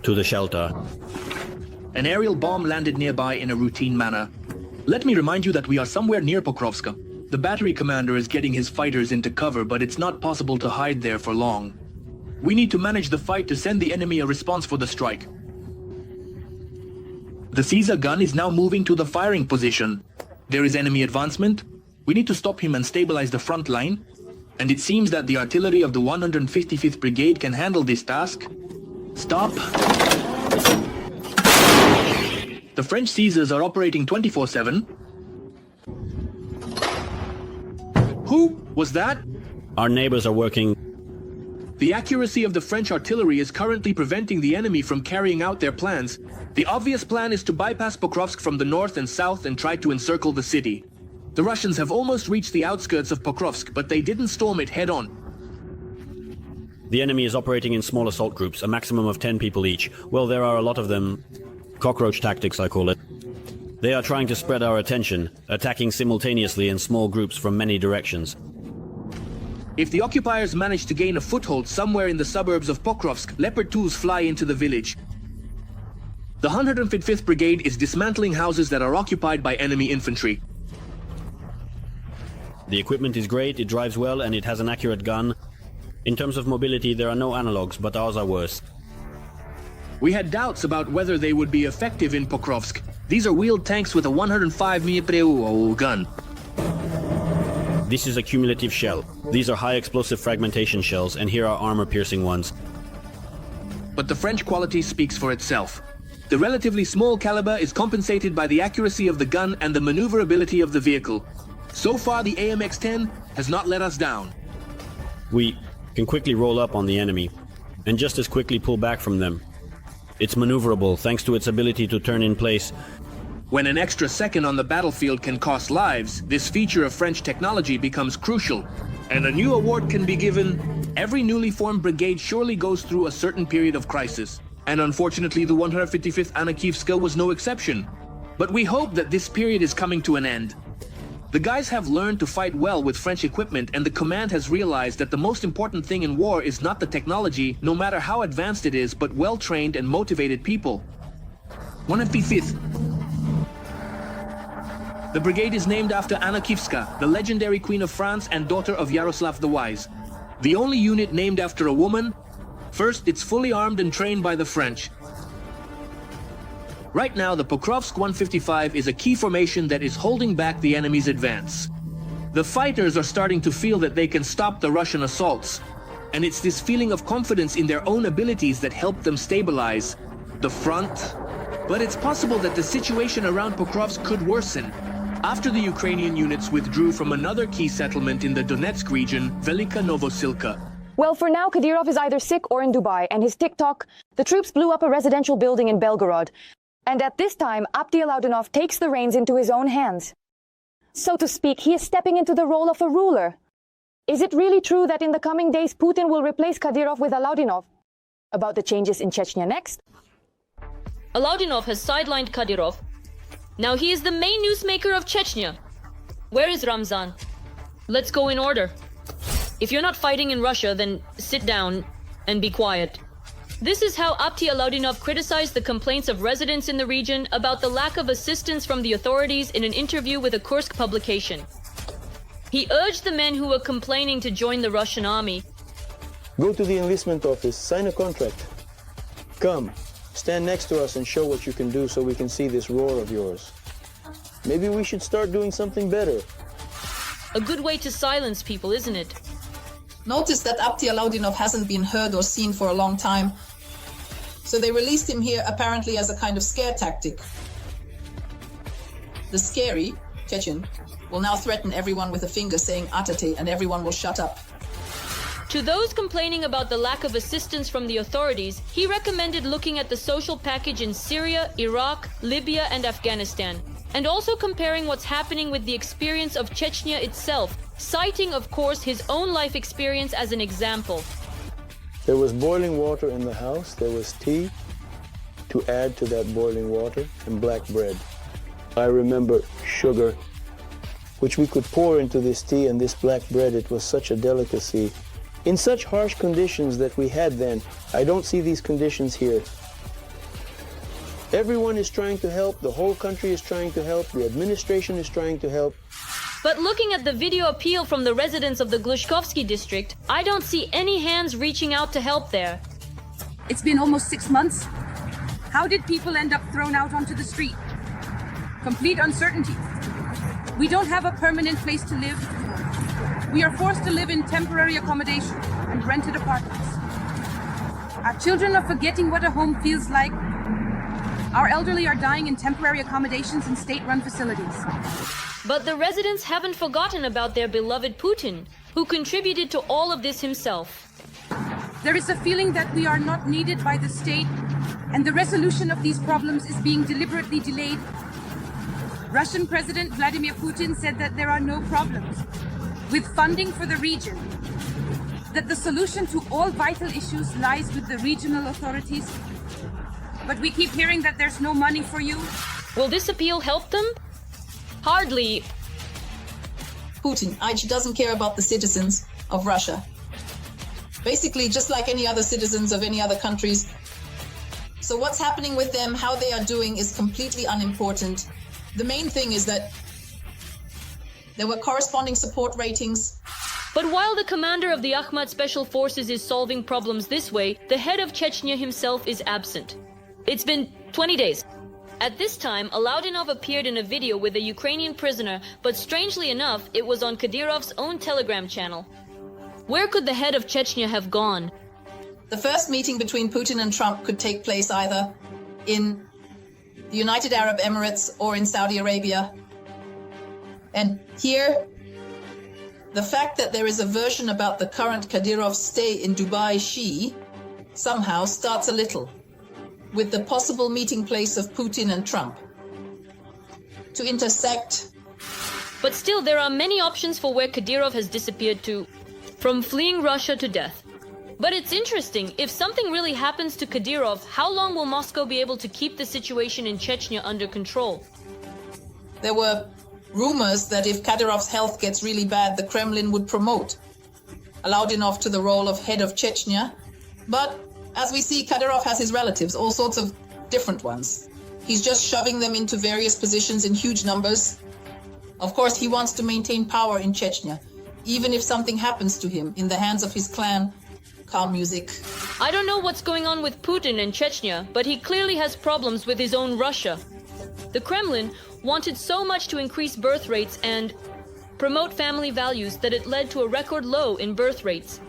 to the shelter. An aerial bomb landed nearby in a routine manner. Let me remind you that we are somewhere near Pokrovsk. The battery commander is getting his fighters into cover, but it's not possible to hide there for long. We need to manage the fight to send the enemy a response for the strike. The Caesar gun is now moving to the firing position. There is enemy advancement. We need to stop him and stabilize the front line. And it seems that the artillery of the 155th Brigade can handle this task. Stop. The French Caesars are operating 24/7. Who was that? Our neighbors are working. The accuracy of the French artillery is currently preventing the enemy from carrying out their plans. The obvious plan is to bypass Pokrovsk from the north and south and try to encircle the city. The Russians have almost reached the outskirts of Pokrovsk, but they didn't storm it head-on. The enemy is operating in small assault groups, a maximum of 10 people each. Well, there are a lot of them. Cockroach tactics, I call it. They are trying to spread our attention, attacking simultaneously in small groups from many directions. If the occupiers manage to gain a foothold somewhere in the suburbs of Pokrovsk, Leopard 2s fly into the village. The 155th Brigade is dismantling houses that are occupied by enemy infantry. The equipment is great, it drives well, and it has an accurate gun. In terms of mobility, there are no analogs, but ours are worse. We had doubts about whether they would be effective in Pokrovsk. These are wheeled tanks with a 105mm gun. This is a cumulative shell. These are high explosive fragmentation shells, and here are armor-piercing ones. But the French quality speaks for itself. The relatively small caliber is compensated by the accuracy of the gun and the maneuverability of the vehicle. So far, the AMX-10 has not let us down. We can quickly roll up on the enemy, and just as quickly pull back from them. It's maneuverable thanks to its ability to turn in place. When an extra second on the battlefield can cost lives, this feature of French technology becomes crucial, and a new award can be given. Every newly formed brigade surely goes through a certain period of crisis, and unfortunately the 155th Anakivska was no exception. But we hope that this period is coming to an end. The guys have learned to fight well with French equipment, and the command has realized that the most important thing in war is not the technology, no matter how advanced it is, but well-trained and motivated people. 155th. The brigade is named after Anna Kivska, the legendary Queen of France and daughter of Yaroslav the Wise. The only unit named after a woman. First, it's fully armed and trained by the French. Right now, the Pokrovsk 155 is a key formation that is holding back the enemy's advance. The fighters are starting to feel that they can stop the Russian assaults, and it's this feeling of confidence in their own abilities that helped them stabilize the front. But it's possible that the situation around Pokrovsk could worsen. After the Ukrainian units withdrew from another key settlement in the Donetsk region, Velika Novosilka. Well, for now, Kadyrov is either sick or in Dubai, and his TikTok, the troops blew up a residential building in Belgorod. And at this time, Abdielaudinov takes the reins into his own hands. So to speak, he is stepping into the role of a ruler. Is it really true that in the coming days, Putin will replace Kadyrov with Alaudinov? About the changes in Chechnya next. Alaudinov has sidelined Kadyrov. Now he is the main newsmaker of Chechnya. Where is Ramzan? Let's go in order. If you're not fighting in Russia, then sit down and be quiet. This is how Abdielaudinov criticized the complaints of residents in the region about the lack of assistance from the authorities in an interview with a Kursk publication. He urged the men who were complaining to join the Russian army. Go to the enlistment office, sign a contract. Come, stand next to us and show what you can do so we can see this roar of yours. Maybe we should start doing something better. A good way to silence people, isn't it? Notice that Abdielaudinov hasn't been heard or seen for a long time. So they released him here apparently as a kind of scare tactic. The scary, Chechen, will now threaten everyone with a finger saying Atate, and everyone will shut up. To those complaining about the lack of assistance from the authorities, he recommended looking at the social package in Syria, Iraq, Libya, and Afghanistan, and also comparing what's happening with the experience of Chechnya itself, citing, of course, his own life experience as an example. There was boiling water in the house, there was tea to add to that boiling water, and black bread. I remember sugar, which we could pour into this tea and this black bread. It was such a delicacy. In such harsh conditions that we had then, I don't see these conditions here. Everyone is trying to help. The whole country is trying to help. The administration is trying to help. But looking at the video appeal from the residents of the Glushkovsky district, I don't see any hands reaching out to help there. It's been almost 6 months. How did people end up thrown out onto the street? Complete uncertainty. We don't have a permanent place to live. We are forced to live in temporary accommodation and rented apartments. Our children are forgetting what a home feels like. Our elderly are dying in temporary accommodations and state-run facilities. But the residents haven't forgotten about their beloved Putin, who contributed to all of this himself. There is a feeling that we are not needed by the state, and the resolution of these problems is being deliberately delayed. Russian President Vladimir Putin said that there are no problems with funding for the region, that the solution to all vital issues lies with the regional authorities. But we keep hearing that there's no money for you. Will this appeal help them? Hardly. Putin actually doesn't care about the citizens of Russia. Basically, just like any other citizens of any other countries. So what's happening with them, how they are doing is completely unimportant. The main thing is that there were corresponding support ratings. But while the commander of the Akhmat Special Forces is solving problems this way, the head of Chechnya himself is absent. It's been 20 days. At this time, Alaudinov appeared in a video with a Ukrainian prisoner, but strangely enough, it was on Kadyrov's own Telegram channel. Where could the head of Chechnya have gone? The first meeting between Putin and Trump could take place either in the United Arab Emirates or in Saudi Arabia. And here, the fact that there is a version about the current Kadyrov stay in Dubai somehow starts a little with the possible meeting place of Putin and Trump to intersect. But still, there are many options for where Kadyrov has disappeared to, from fleeing Russia to death. But it's interesting, if something really happens to Kadyrov, how long will Moscow be able to keep the situation in Chechnya under control? There were rumors that if Kadyrov's health gets really bad, the Kremlin would promote Alaudinov to the role of head of Chechnya. But as we see, Kadyrov has his relatives, all sorts of different ones. He's just shoving them into various positions in huge numbers. Of course, he wants to maintain power in Chechnya, even if something happens to him in the hands of his clan. Calm music. I don't know what's going on with Putin in Chechnya, but he clearly has problems with his own Russia. The Kremlin wanted so much to increase birth rates and promote family values that it led to a record low in birth rates.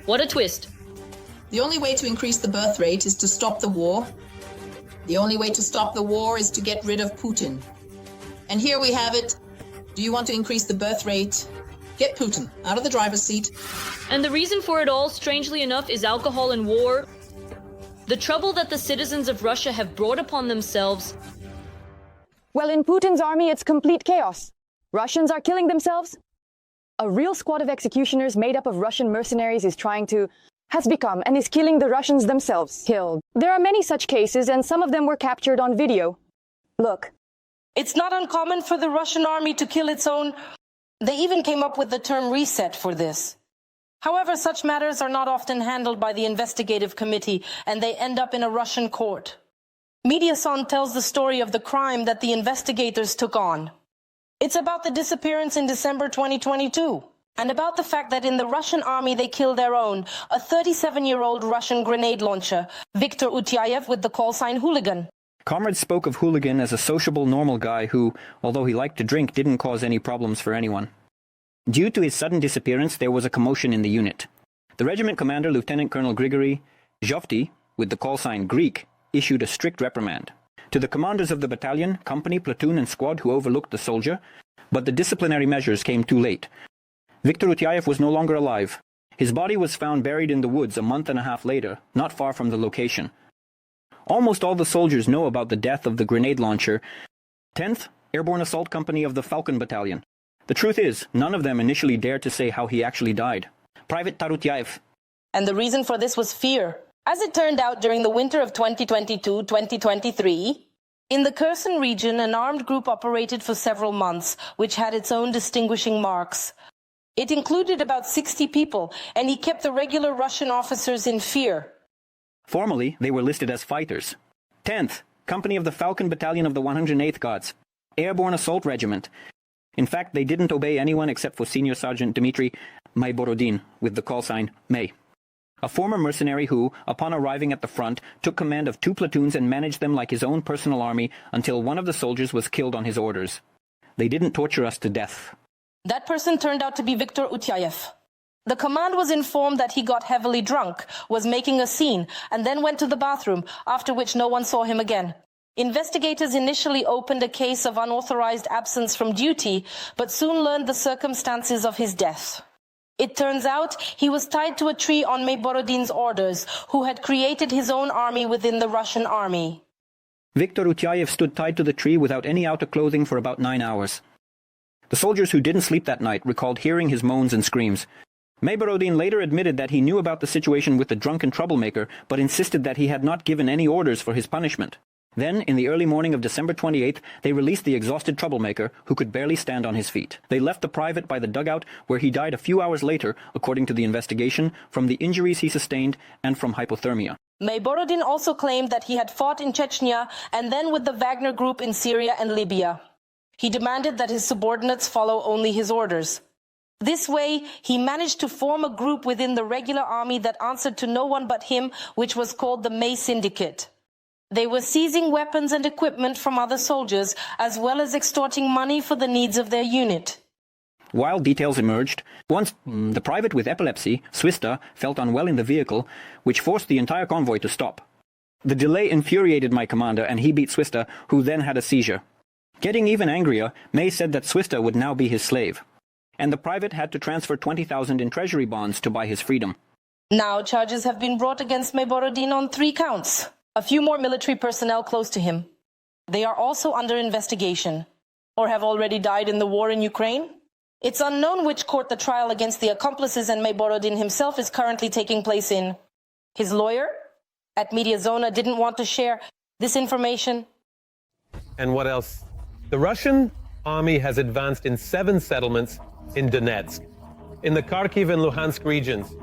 What a twist. The only way to increase the birth rate is to stop the war. The only way to stop the war is to get rid of Putin. And here we have it. Do you want to increase the birth rate? Get Putin out of the driver's seat. And the reason for it all, strangely enough, is alcohol and war. The trouble that the citizens of Russia have brought upon themselves. Well, in Putin's army, it's complete chaos. Russians are killing themselves. A real squad of executioners made up of Russian mercenaries has become and is killing the Russians themselves. Killed. There are many such cases, and some of them were captured on video. Look. It's not uncommon for the Russian army to kill its own. They even came up with the term reset for this. However, such matters are not often handled by the investigative committee, and they end up in a Russian court. Mediason tells the story of the crime that the investigators took on. It's about the disappearance in December 2022, and about the fact that in the Russian army they killed their own, a 37-year-old Russian grenade launcher, Viktor Utyayev, with the call sign Hooligan. Comrades spoke of Hooligan as a sociable, normal guy who, although he liked to drink, didn't cause any problems for anyone. Due to his sudden disappearance, there was a commotion in the unit. The regiment commander, Lieutenant Colonel Grigory Zhovty, with the call sign Greek, issued a strict reprimand to the commanders of the battalion, company, platoon and squad who overlooked the soldier, but the disciplinary measures came too late. Viktor Utyayev was no longer alive. His body was found buried in the woods a month and a half later, not far from the location. Almost all the soldiers know about the death of the grenade launcher, 10th Airborne Assault Company of the Falcon Battalion. The truth is, none of them initially dared to say how he actually died. Private Tarutyaev. And the reason for this was fear. As it turned out, during the winter of 2022-2023, in the Kherson region, an armed group operated for several months, which had its own distinguishing marks. It included about 60 people, and he kept the regular Russian officers in fear. Formally, they were listed as fighters. 10th company of the Falcon Battalion of the 108th Guards, Airborne Assault Regiment. In fact, they didn't obey anyone except for Senior Sergeant Dmitry Mayborodin with the call sign May, a former mercenary who, upon arriving at the front, took command of 2 platoons and managed them like his own personal army until one of the soldiers was killed on his orders. They didn't torture us to death. That person turned out to be Viktor Utyayev. The command was informed that he got heavily drunk, was making a scene, and then went to the bathroom, after which no one saw him again. Investigators initially opened a case of unauthorized absence from duty, but soon learned the circumstances of his death. It turns out he was tied to a tree on Mayborodin's orders, who had created his own army within the Russian army. Viktor Utyayev stood tied to the tree without any outer clothing for about 9 hours. The soldiers who didn't sleep that night recalled hearing his moans and screams. Mayborodin later admitted that he knew about the situation with the drunken troublemaker, but insisted that he had not given any orders for his punishment. Then, in the early morning of December 28th, they released the exhausted troublemaker, who could barely stand on his feet. They left the private by the dugout, where he died a few hours later, according to the investigation, from the injuries he sustained and from hypothermia. Mayborodin also claimed that he had fought in Chechnya and then with the Wagner group in Syria and Libya. He demanded that his subordinates follow only his orders. This way, he managed to form a group within the regular army that answered to no one but him, which was called the May Syndicate. They were seizing weapons and equipment from other soldiers, as well as extorting money for the needs of their unit. While details emerged, once the private with epilepsy, Swista, felt unwell in the vehicle, which forced the entire convoy to stop. The delay infuriated my commander, and he beat Swista, who then had a seizure. Getting even angrier, May said that Swista would now be his slave, and the private had to transfer 20,000 in treasury bonds to buy his freedom. Now charges have been brought against Mayborodin on 3 counts. A few more military personnel close to him. They are also under investigation, or have already died in the war in Ukraine. It's unknown which court the trial against the accomplices and Mayborodin himself is currently taking place in. His lawyer at Mediazona didn't want to share this information. And what else? The Russian army has advanced in 7 settlements in Donetsk, in the Kharkiv and Luhansk regions.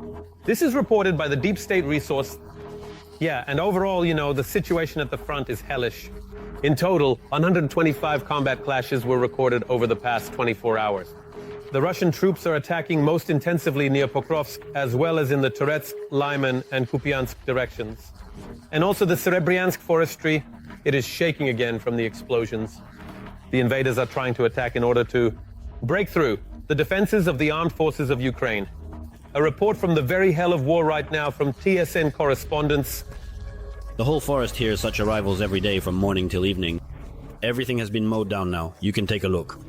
This is reported by the deep state resource. Yeah, and overall, the situation at the front is hellish. In total, 125 combat clashes were recorded over the past 24 hours. The Russian troops are attacking most intensively near Pokrovsk, as well as in the Toretsk, Lyman, and Kupiansk directions. And also the Serebryansk forestry, it is shaking again from the explosions. The invaders are trying to attack in order to break through the defenses of the armed forces of Ukraine. A report from the very hell of war right now from TSN correspondents. The whole forest hears such arrivals every day from morning till evening. Everything has been mowed down now. You can take a look.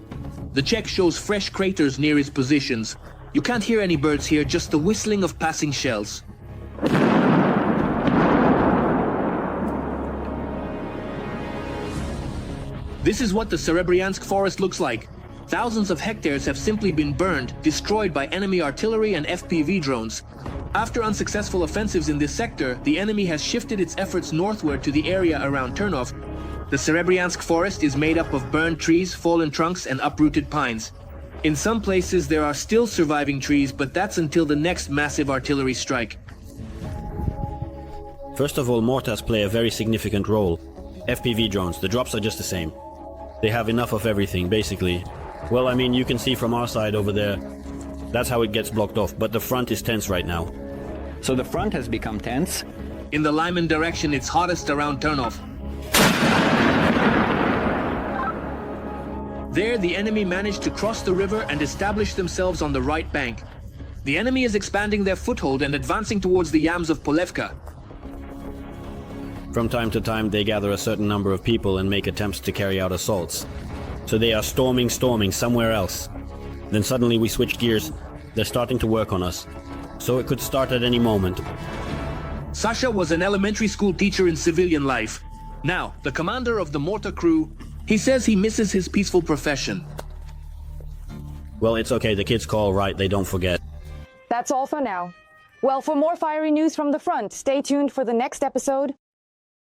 The check shows fresh craters near his positions. You can't hear any birds here, just the whistling of passing shells. This is what the Serebryansk forest looks like. Thousands of hectares have simply been burned, destroyed by enemy artillery and FPV drones. After unsuccessful offensives in this sector, the enemy has shifted its efforts northward to the area around Ternov. The Serebryansk forest is made up of burned trees, fallen trunks, and uprooted pines. In some places there are still surviving trees, but that's until the next massive artillery strike. First of all, mortars play a very significant role. FPV drones, the drops are just the same. They have enough of everything, basically. Well, I mean, you can see from our side over there, that's how it gets blocked off, but the front is tense right now. So the front has become tense? In the Lyman direction, it's hottest around Ternov. There, the enemy managed to cross the river and establish themselves on the right bank. The enemy is expanding their foothold and advancing towards the yams of Polevka. From time to time, they gather a certain number of people and make attempts to carry out assaults. So they are storming somewhere else. Then suddenly we switch gears. They're starting to work on us. So it could start at any moment. Sasha was an elementary school teacher in civilian life. Now, the commander of the mortar crew, he says he misses his peaceful profession. Well, it's okay. The kids call right. They don't forget. That's all for now. Well, for more fiery news from the front, stay tuned for the next episode